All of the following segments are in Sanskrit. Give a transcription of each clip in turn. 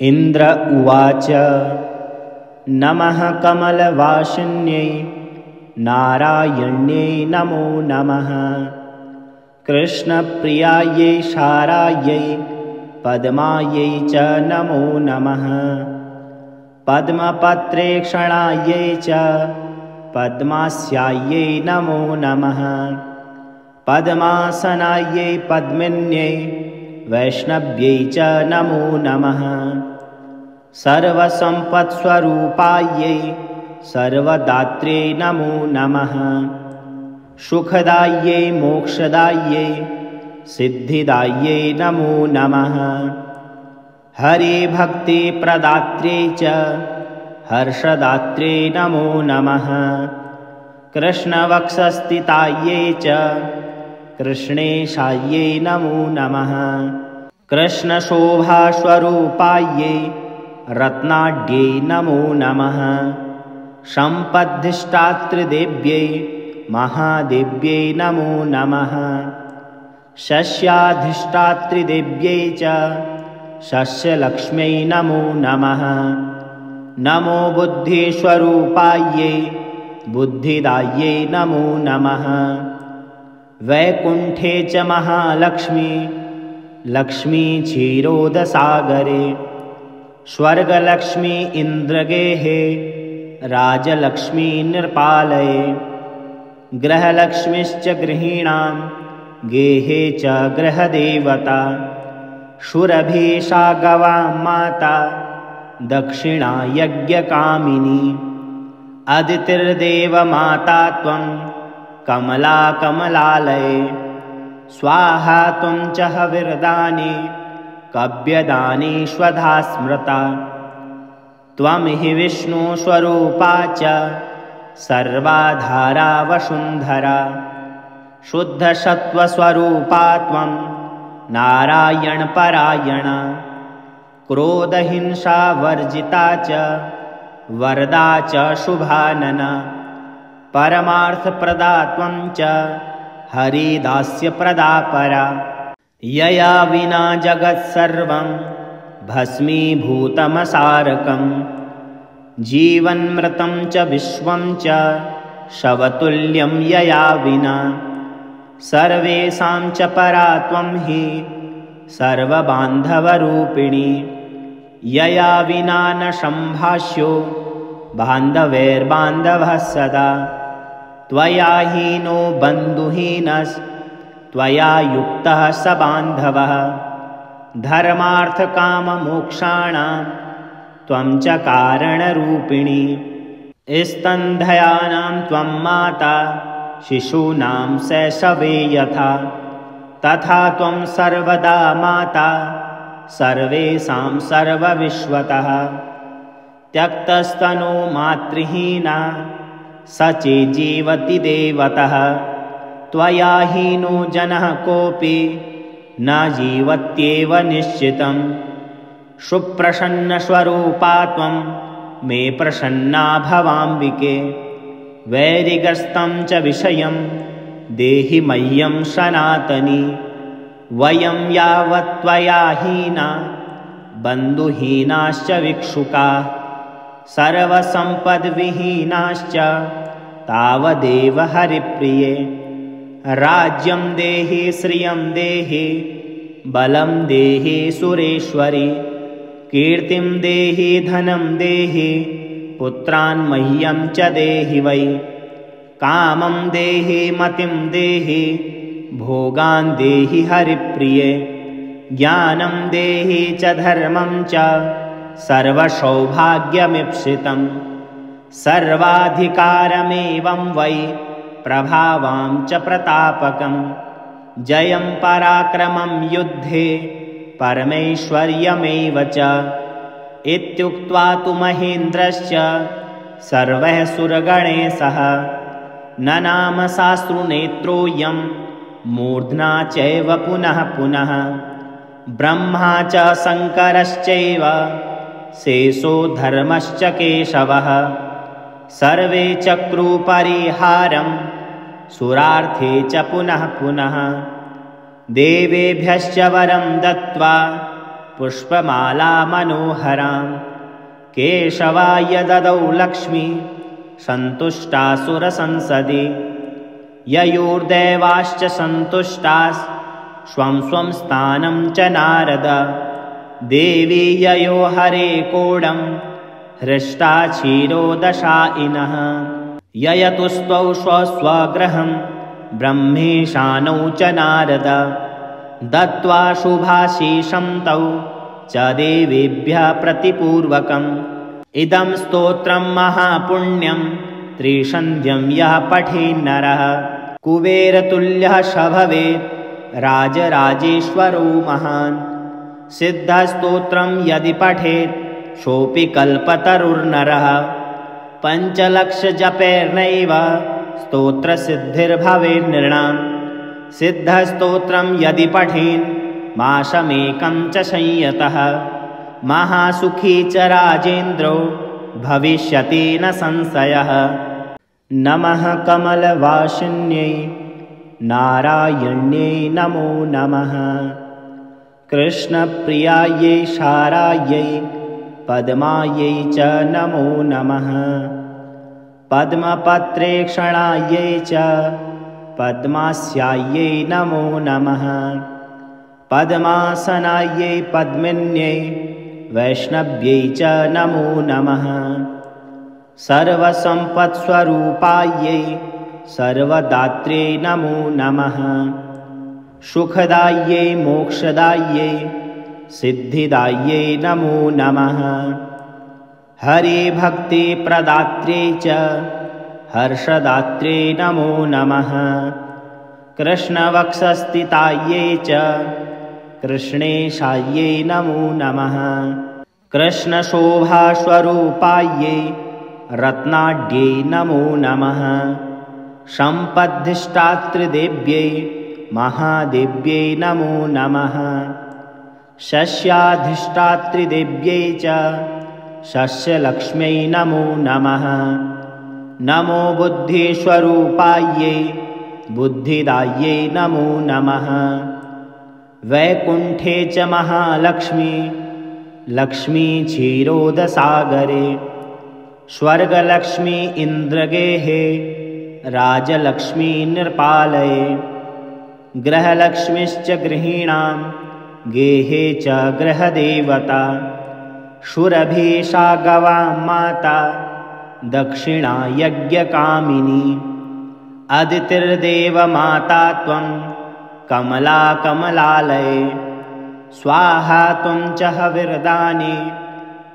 इन्द्र उवाच नमः कमलवासिन्यै नारायण्यै नमो नमः। कृष्णप्रियायै शारायै पद्मायै च नमो नमः। पद्मपत्रेक्षणायै च पद्मास्यायै नमो नमः। पद्मासनायै पद्मिन्यै वैष्णव्यै च नमो नमः। सर्वसम्पत्स्वरूपायै सर्वदात्र्यै नमो नमः। सुखदायै मोक्षदायै सिद्धिदायै नमो नमः। हरिभक्तिप्रदात्र्यै च हर्षदात्र्यै नमो नमः। कृष्णवक्षस्थितायै च कृष्णेशायै नमो नमः। कृष्णशोभास्वरूपायै रत्नाढ्यै नमो नमः। सम्पद्धिष्ठातृदेव्यै महादेव्यै नमो नमः। शस्याधिष्ठातृदेव्यै च शस्यलक्ष्म्यै नमो नमः। नमो बुद्धिस्वरूपायै बुद्धिदायै नमो नमः। वैकुण्ठे च महालक्ष्मी लक्ष्मी क्षीरोदसागरे। स्वर्गलक्ष्मी इन्द्रगेहे राजलक्ष्मी नृपालये। गृहलक्ष्मीश्च गृहीणां गेहे च गृहदेवता। सुरभिषा गवां माता दक्षिणा यज्ञकामिनी। अदितिर्देवमाता त्वं कमला कमलालये। स्वाहा त्वं च हविर्दानी कव्यदानी स्वधा स्मृता। त्वं हि विष्णुस्वरूपा च सर्वाधारा वसुन्धरा। शुद्धसत्त्वस्वरूपा त्वं नारायणपरायणा। क्रोधहिंसावर्जिता च वरदा च शुभानना। परमार्थप्रदा त्वं च हरिदास्यप्रदा परा। यया विना जगत्सर्वं भस्मीभूतमसारकम्। जीवन्मृतं च विश्वं च शवतुल्यं यया विना। सर्वेषां च परा त्वं हि सर्वबान्धवरूपिणी। यया विना न सम्भाष्यो बान्धवैर्बान्धवः सदा। त्वया हीनो बन्धुहीनस्त्वया युक्तः स बान्धवः। धर्मार्थकाममोक्षाणां त्वं च कारणरूपिणी। स्तनधयानां त्वं माता शिशूनां शैशवे यथा। तथा त्वं सर्वदा माता सर्वेषां सर्वविश्वतः। त्यक्तस्तनो मातृहीना स चेज्जीवति देवतः। त्वया हीनो जनः कोऽपि न जीवत्येव निश्चितम्। सुप्रसन्नस्वरूपा त्वं मे प्रसन्ना भवाम्बिके। वैरिगस्तं च विषयं देहि मह्यं सनातनी। वयं यावत् त्वया हीना बन्धुहीनाश्च भिक्षुकाः। सर्वसम्पद्विहीनाश्च तावदेव हरिप्रिये। राज्यं देहि श्रियं देहि बलं देहि सुरेश्वरि। कीर्तिं देहि धनं देहि पुत्रान् मह्यं च देहि वै। कामं देहि मतिं देहि भोगान् देहि हरिप्रिये। ज्ञानं देहि च धर्मं च सर्वसौभाग्यमीप्सितं। सर्वाधिकारमेवं वै प्रभावां च प्रतापकं। जयं पराक्रमं युद्धे परमैश्वर्यमेव च। इत्युक्त्वा तु महेन्द्रश्च सर्वः सुरगणैः ननाम साश्रुनेत्रोऽयं मूर्ध्ना चैव पुनः पुनः। ब्रह्मा च शङ्करश्चैव शेषो धर्मश्च केशवः। सर्वे चक्रुपरिहारं सुरार्थे च पुनः पुनः। देवेभ्यश्च वरं दत्त्वा पुष्पमाला मनोहरां केशवाय ददौ लक्ष्मी सन्तुष्टासुरसंसदि ययोर्देवाश्च सन्तुष्टास् स्वं स्वं स्थानं च नारद देवी ययो हरे कोडं हृष्टा क्षीरोदशायिनः ययतुस्त्वौ स्वस्वगृहं ब्रह्मेशानौ च नारद दत्त्वा शुभाशीषं तौ च देवेभ्यः प्रतिपूर्वकम् इदं स्तोत्रं महापुण्यं त्रिसन्ध्यं यः पठेन्नरः कुबेरतुल्यः स भवेत् राजराजेश्वरो महान् सिद्धस्तोत्रं यदि पठेत् सोऽपि कल्पतरुर्नरः पञ्चलक्षजपैर्नैव स्तोत्रसिद्धिर्भवेन्नृणाम् सिद्धस्तोत्रं यदि पठेन् मासमेकं च संयतः महासुखी च राजेन्द्रो भविष्यति न संशयः। नमः कमलवासिन्यै नारायण्यै नमो नमः कृष्णप्रियायै शारायै पद्मायै च नमो नमः पद्मपत्रेक्षणायै च पद्मास्यायै नमो नमः पद्मासनायै पद्मिन्यै वैष्णव्यै च नमो नमः सर्वसम्पत्स्वरूपायै सर्वदात्रे नमो नमः सुखदायै मोक्षदायै सिद्धिदायै नमो नमः हरे भक्तिप्रदात्रे च हर्षदात्रे नमो नमः कृष्णवक्षस्थितायै च कृष्णेशायै नमो नमः कृष्णशोभास्वरूपायै रत्नाढ्यै नमो नमः सम्पद्धिष्ठातृदेव्यै महादेव्यै नमो नमः शस्याधिष्ठातृदेव्यै च शस्यलक्ष्म्यै नमो नमः नमो बुद्धिस्वरूपायै बुद्धिदायै नमो नमः वैकुण्ठे च महालक्ष्मी लक्ष्मी क्षीरोदसागरे स्वर्गलक्ष्मी इन्द्रगेहे राजलक्ष्मी निर्पालये गृहलक्ष्मीश्च गृहीणां गेहे च गृहदेवता शुरभीषा गवां माता दक्षिणा यज्ञकामिनी अदितिर्देवमाता त्वं कमला कमलालये स्वाहा त्वं च हविर्दाने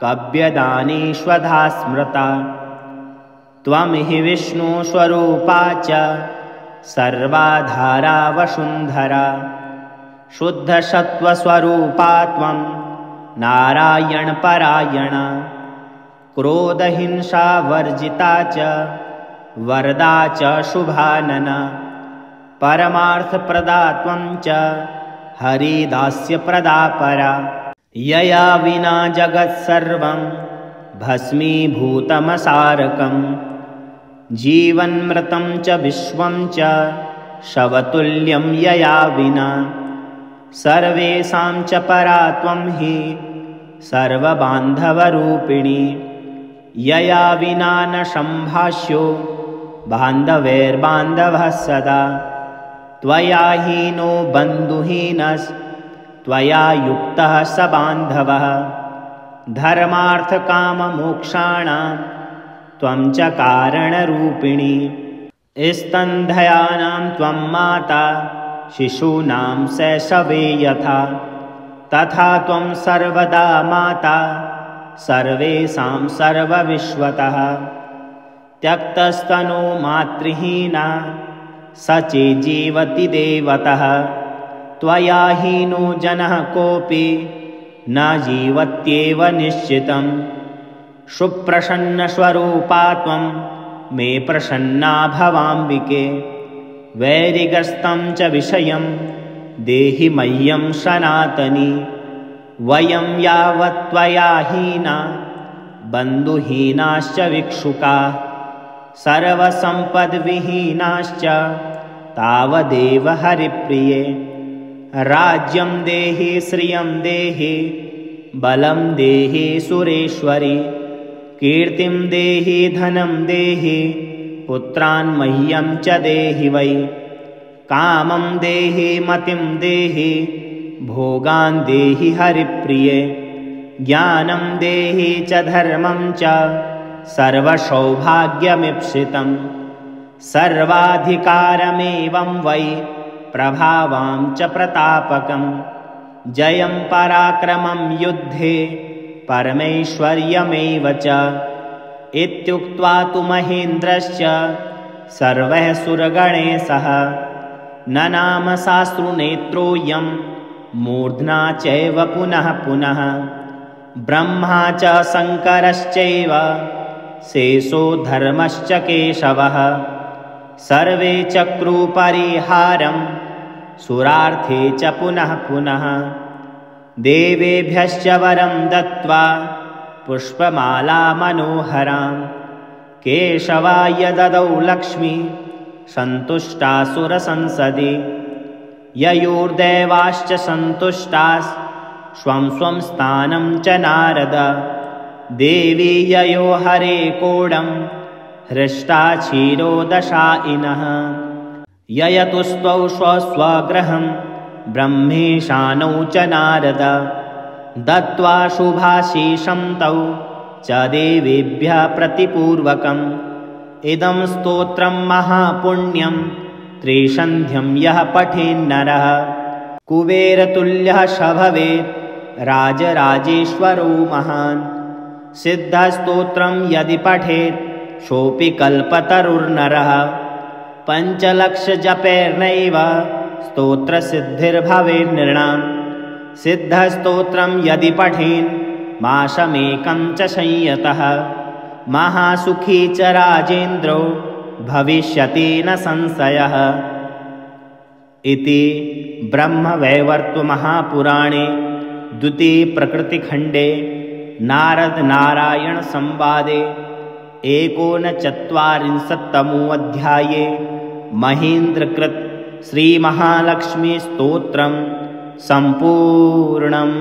कव्यदाने स्वधा स्मृता त्वं हि विष्णुस्वरूपा च सर्वाधारा वसुन्धरा शुद्धसत्त्वस्वरूपा त्वं नारायणपरायणा क्रोधहिंसावर्जिता च वरदा च शुभानना परमार्थप्रदा त्वं च हरिदास्यप्रदा परा यया विना जगत्सर्वं भस्मीभूतमसारकम् जीवन्मृतं च विश्वं च शवतुल्यं यया विना सर्वेषां च परा त्वं हि सर्वबान्धवरूपिणी यया विना न सम्भाष्यो बान्धवैर्बान्धवः सदा त्वया हीनो बन्धुहीनस्त्वया युक्तः स बान्धवः धर्मार्थकाममोक्षाणां त्वं च कारणरूपिणी स्तनधयानां त्वं माता शिशूनां शैशवे यथा तथा त्वं सर्वदा माता सर्वेषां सर्वविश्वतः त्यक्तस्तनो मातृहीना स चेज्जीवति देवतः त्वया हीनो जनः कोऽपि न जीवत्येव निश्चितं सुप्रसन्नस्वरूपा त्वं मे प्रसन्ना भवाम्बिके वैरिगस्तं च विषयं देहि मह्यं सनातनी वयं यावत् त्वया हीना बन्धुहीनाश्च भिक्षुकाः सर्वसम्पद्विहीनाश्च तावदेव हरिप्रिये राज्यं देहि श्रियं देहि बलं देहि सुरेश्वरि, कीर्तिं देहि धनं देहि, पुत्रान् मह्यं च देहि वै। कामं देहि मतिं देहि, भोगान् देहि हरिप्रिये, ज्ञानं देहि च धर्मं च, सर्वसौभाग्यमीप्सितं। सर्वाधिकारमेवं वै प्रभावां च प्रतापकं, जयं पराक्रमं युद्धे परमैश्वर्यमेव च। इत्युक्त्वा तु महेन्द्रश्च सर्वैः सुरगणैः सह ननाम साश्रुनेत्रोऽयं मूर्ध्ना चैव पुनः पुनः। ब्रह्मा च शङ्करश्चैव शेषो धर्मश्च केशवः, सर्वे चक्रुपरिहारं सुरार्थे च पुनः पुनः। देवेभ्यश्च वरं दत्त्वा पुष्पमाला मनोहरां, केशवाय ददौ लक्ष्मी सन्तुष्टासुरसंसदि। ययोर्देवाश्च सन्तुष्टास् स्वं स्वं स्थानं च नारद, देवी ययो हरे कोडं हृष्टा क्षीरोदशायिनः। ययतुस्त्वौ स्वस्वगृहं ब्रह्मेशानौ च नारद, दत्त्वा शुभाशीषं तौ च देवेभ्यः प्रतिपूर्वकम्। इदं स्तोत्रं महापुण्यं त्रिसन्ध्यं यः पठेन्नरः, कुबेरतुल्यः स भवेत् राजराजेश्वरो महान्। सिद्धस्तोत्रं यदि पठेत् सोऽपि कल्पतरुर्नरः, पञ्चलक्षजपैर्नैव स्तोत्रसिद्धिर्भवेन्नृणाम्। सिद्धस्तोत्रं यदि पठेन् मासमेकं च संयतः, महासुखी च राजेन्द्रो भविष्यति न संशयः। इति ब्रह्मवैवर्तमहापुराणे द्वितीयप्रकृतिखण्डे नारदनारायणसंवादे 49तमोऽध्याये महेन्द्रकृत श्रीमहालक्ष्मीस्तोत्रं सम्पूर्णम्।